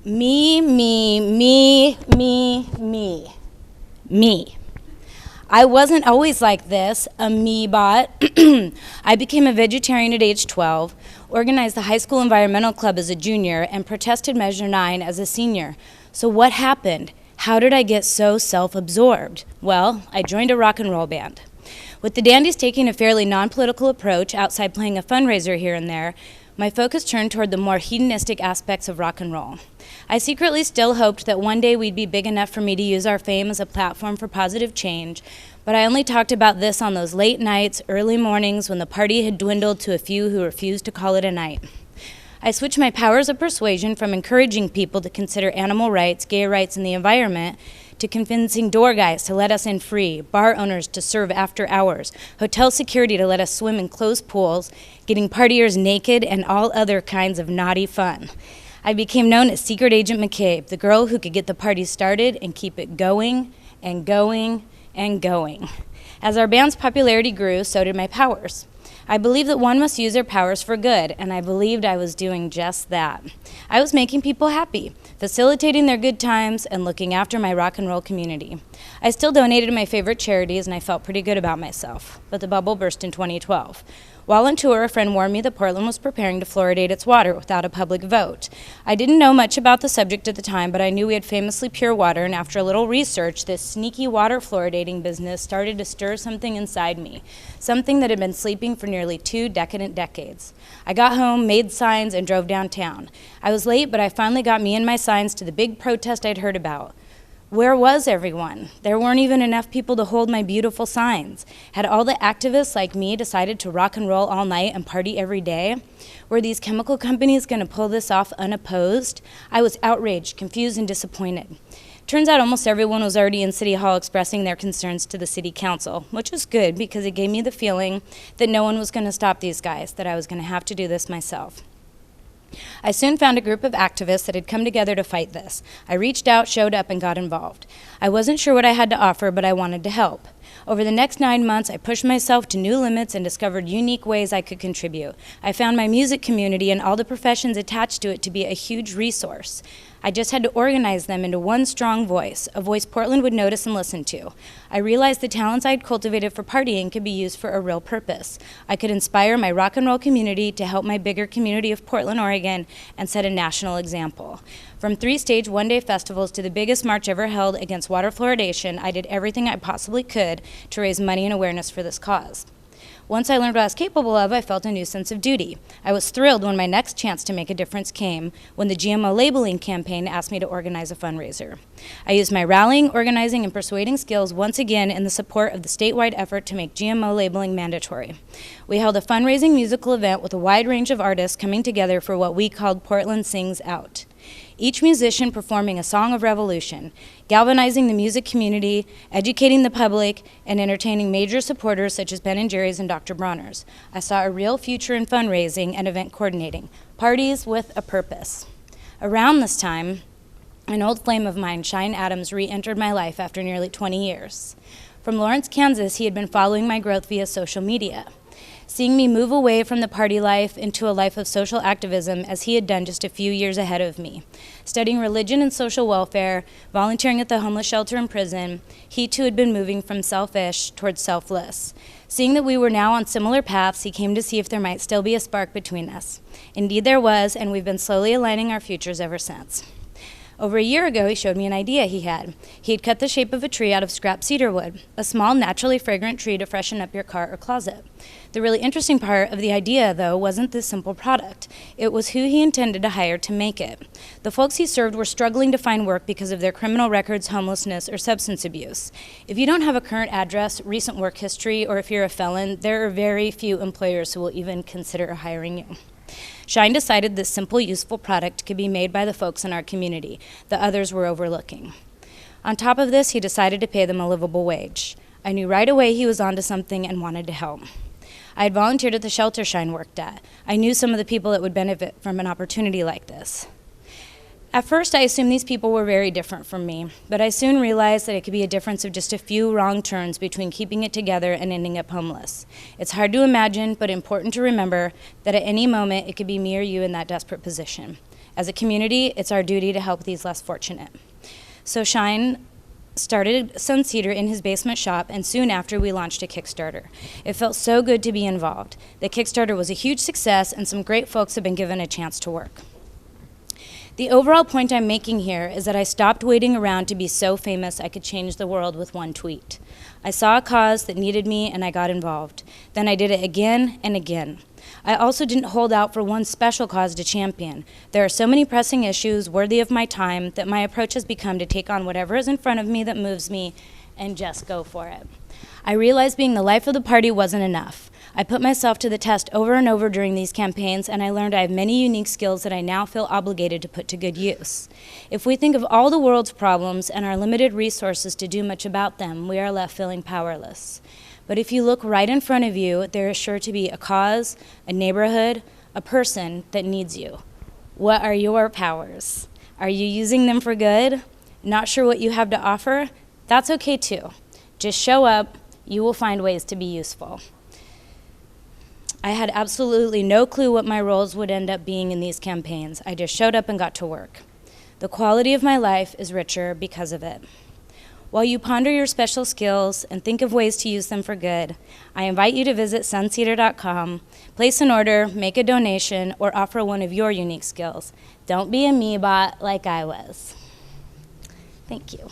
Me, me, me, me, me, me. I wasn't always like this, a me bot. I became a vegetarian at age 12, organized the high school environmental club as a junior, and protested Measure 9 as a senior. So what happened? How did I get so self-absorbed? Well, I joined a rock and roll band. With the Dandies taking a fairly non-political approach outside playing a fundraiser here and there, my focus turned toward the more hedonistic aspects of rock and roll. I secretly still hoped that one day we'd be big enough for me to use our fame as a platform for positive change, but I only talked about this on those late nights, early mornings when the party had dwindled to a few who refused to call it a night. I switched my powers of persuasion from encouraging people to consider animal rights, gay rights, and the environment to convincing door guys to let us in free, bar owners to serve after hours, hotel security to let us swim in closed pools, getting partiers naked, and all other kinds of naughty fun. I became known as Secret Agent McCabe, the girl who could get the party started and keep it going and going and going. As our band's popularity grew, so did my powers. I believed that one must use their powers for good, and I believed I was doing just that. I was making people happy, facilitating their good times, and looking after my rock and roll community. I still donated to my favorite charities, and I felt pretty good about myself, but the bubble burst in 2012. While on tour, a friend warned me that Portland was preparing to fluoridate its water without a public vote. I didn't know much about the subject at the time, but I knew we had famously pure water, and after a little research, this sneaky water fluoridating business started to stir something inside me, something that had been sleeping for nearly 2 decadent decades. I got home, made signs, and drove downtown. I was late, but I finally got me and my signs to the big protest I'd heard about. Where was everyone? There weren't even enough people to hold my beautiful signs. Had all the activists like me decided to rock and roll all night and party every day? Were these chemical companies going to pull this off unopposed? I was outraged, confused, and disappointed. Turns out almost everyone was already in City Hall expressing their concerns to the City Council, which was good because it gave me the feeling that no one was going to stop these guys, that I was going to have to do this myself. I soon found a group of activists that had come together to fight this. I reached out, showed up, and got involved. I wasn't sure what I had to offer, but I wanted to help. Over the next 9 months, I pushed myself to new limits and discovered unique ways I could contribute. I found my music community and all the professions attached to it to be a huge resource. I just had to organize them into one strong voice, a voice Portland would notice and listen to. I realized the talents I'd cultivated for partying could be used for a real purpose. I could inspire my rock and roll community to help my bigger community of Portland, Oregon, and set a national example. From 3-stage one-day festivals to the biggest march ever held against water fluoridation, I did everything I possibly could to raise money and awareness for this cause. Once I learned what I was capable of, I felt a new sense of duty. I was thrilled when my next chance to make a difference came, when the GMO labeling campaign asked me to organize a fundraiser. I used my rallying, organizing, and persuading skills once again in the support of the statewide effort to make GMO labeling mandatory. We held a fundraising musical event with a wide range of artists coming together for what we called Portland Sings Out. Each musician performing a song of revolution, galvanizing the music community, educating the public, and entertaining major supporters such as Ben & Jerry's and Dr. Bronner's. I saw a real future in fundraising and event coordinating, parties with a purpose. Around this time, an old flame of mine, Shine Adams, re-entered my life after nearly 20 years. From Lawrence, Kansas, he had been following my growth via social media. Seeing me move away from the party life into a life of social activism as he had done just a few years ahead of me. Studying religion and social welfare, volunteering at the homeless shelter and prison, he too had been moving from selfish towards selfless. Seeing that we were now on similar paths, he came to see if there might still be a spark between us. Indeed there was, and we've been slowly aligning our futures ever since. Over a year ago, he showed me an idea he had. He had cut the shape of a tree out of scrap cedar wood, a small, naturally fragrant tree to freshen up your car or closet. The really interesting part of the idea, though, wasn't this simple product. It was who he intended to hire to make it. The folks he served were struggling to find work because of their criminal records, homelessness, or substance abuse. If you don't have a current address, recent work history, or if you're a felon, there are very few employers who will even consider hiring you. Shine decided this simple, useful product could be made by the folks in our community the others were overlooking. On top of this, he decided to pay them a livable wage. I knew right away he was onto something and wanted to help. I had volunteered at the shelter Shine worked at. I knew some of the people that would benefit from an opportunity like this. At first, I assumed these people were very different from me, but I soon realized that it could be a difference of just a few wrong turns between keeping it together and ending up homeless. It's hard to imagine, but important to remember that at any moment, it could be me or you in that desperate position. As a community, it's our duty to help these less fortunate. So Shine started Suncedar in his basement shop, and soon after we launched a Kickstarter. It felt so good to be involved. The Kickstarter was a huge success, and some great folks have been given a chance to work. The overall point I'm making here is that I stopped waiting around to be so famous I could change the world with one tweet. I saw a cause that needed me and I got involved. Then I did it again and again. I also didn't hold out for one special cause to champion. There are so many pressing issues worthy of my time that my approach has become to take on whatever is in front of me that moves me and just go for it. I realized being the life of the party wasn't enough. I put myself to the test over and over during these campaigns, and I learned I have many unique skills that I now feel obligated to put to good use. If we think of all the world's problems and our limited resources to do much about them, we are left feeling powerless. But if you look right in front of you, there is sure to be a cause, a neighborhood, a person that needs you. What are your powers? Are you using them for good? Not sure what you have to offer? That's okay too. Just show up. You will find ways to be useful. I had absolutely no clue what my roles would end up being in these campaigns. I just showed up and got to work. The quality of my life is richer because of it. While you ponder your special skills and think of ways to use them for good, I invite you to visit suncedar.com, place an order, make a donation, or offer one of your unique skills. Don't be a me-bot like I was. Thank you.